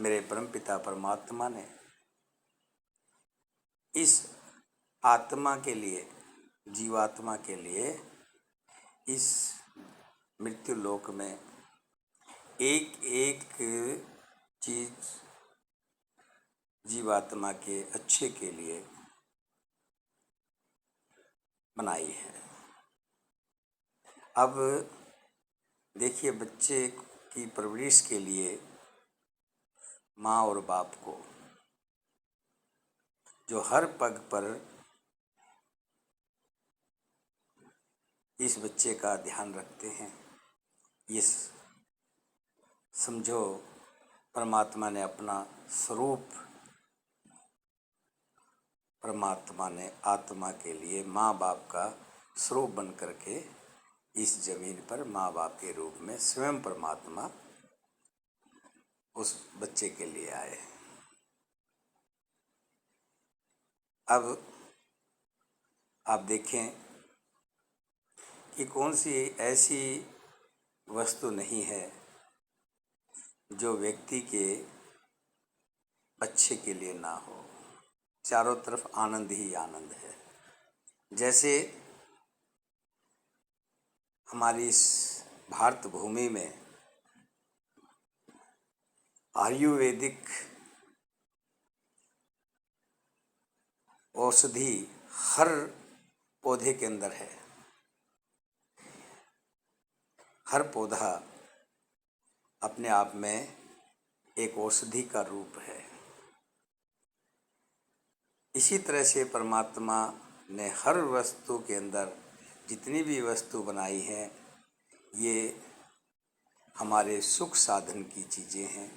मेरे परमपिता परमात्मा ने इस आत्मा के लिए, जीवात्मा के लिए इस मृत्यु लोक में एक एक चीज जीवात्मा के अच्छे के लिए बनाई है। अब देखिए, बच्चे की परवरिश के लिए माँ और बाप को जो हर पग पर इस बच्चे का ध्यान रखते हैं, ये समझो परमात्मा ने अपना स्वरूप, परमात्मा ने आत्मा के लिए माँ बाप का स्वरूप बन करके इस जमीन पर माँ बाप के रूप में स्वयं परमात्मा उस बच्चे के लिए आए। अब आप देखें कि कौन सी ऐसी वस्तु नहीं है जो व्यक्ति के अच्छे के लिए ना हो। चारों तरफ आनंद ही आनंद है। जैसे हमारी इस भारत भूमि में आयुर्वेदिक औषधि हर पौधे के अंदर है। हर पौधा अपने आप में एक औषधि का रूप है। इसी तरह से परमात्मा ने हर वस्तु के अंदर जितनी भी वस्तु बनाई है, ये हमारे सुख साधन की चीज़ें हैं,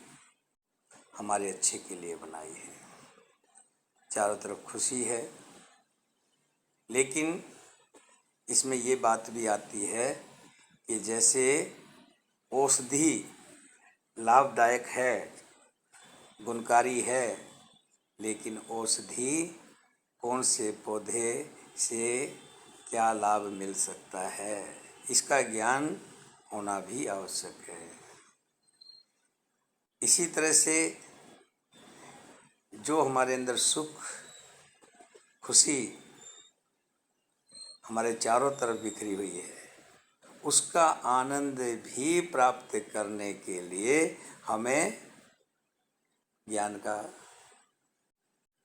हमारे अच्छे के लिए बनाई है। चारों तरफ खुशी है, लेकिन इसमें ये बात भी आती है कि जैसे औषधि लाभदायक है, गुणकारी है, लेकिन औषधि कौन से पौधे से क्या लाभ मिल सकता है, इसका ज्ञान होना भी आवश्यक है। इसी तरह से जो हमारे अंदर सुख, खुशी हमारे चारों तरफ बिखरी हुई है, उसका आनंद भी प्राप्त करने के लिए हमें ज्ञान का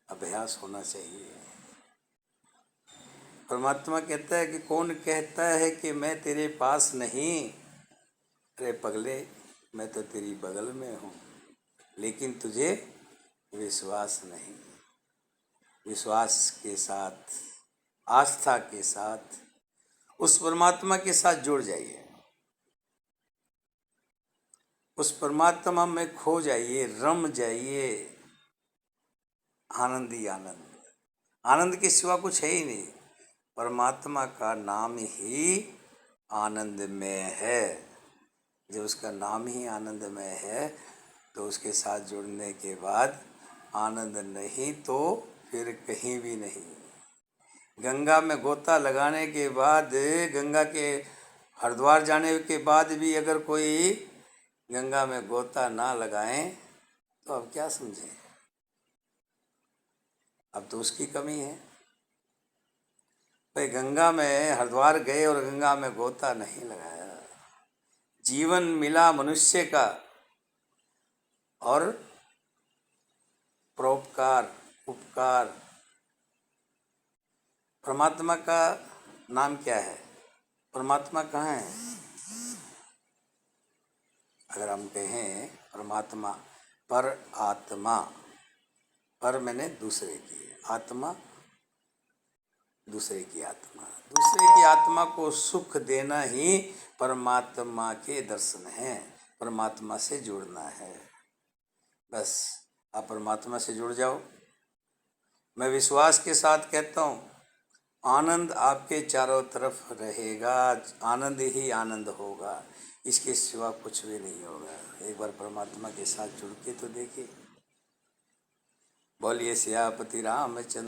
अभ्यास होना चाहिए। परमात्मा कहता है कि कौन कहता है कि मैं तेरे पास नहीं, अरे पगले मैं तो तेरी बगल में हूँ, लेकिन तुझे विश्वास नहीं। विश्वास के साथ, आस्था के साथ उस परमात्मा के साथ जुड़ जाइए, उस परमात्मा में खो जाइए, रम जाइए। आनंद ही आनंद, आनंद के सिवा कुछ है ही नहीं। परमात्मा का नाम ही आनंदमय है। जब उसका नाम ही आनंदमय है तो उसके साथ जुड़ने के बाद आनंद नहीं तो फिर कहीं भी नहीं। गंगा में गोता लगाने के बाद, गंगा के हरिद्वार जाने के बाद भी अगर कोई गंगा में गोता ना लगाएं तो अब क्या समझें? अब तो उसकी कमी है। भाई गंगा में हरिद्वार गए और गंगा में गोता नहीं लगाया। जीवन मिला मनुष्य का और परोपकार, उपकार। परमात्मा का नाम क्या है? परमात्मा कहाँ है? अगर हम कहें परमात्मा, पर आत्मा, पर मैंने दूसरे की, आत्मा दूसरे की आत्मा, दूसरे की आत्मा को सुख देना ही परमात्मा के दर्शन हैं। परमात्मा से जुड़ना है। बस आप परमात्मा से जुड़ जाओ। मैं विश्वास के साथ कहता हूँ, आनंद आपके चारों तरफ रहेगा। आनंद ही आनंद होगा, इसके सिवा कुछ भी नहीं होगा। एक बार परमात्मा के साथ जुड़ के तो देखिए। बोलिए सियापति रामचंद्र।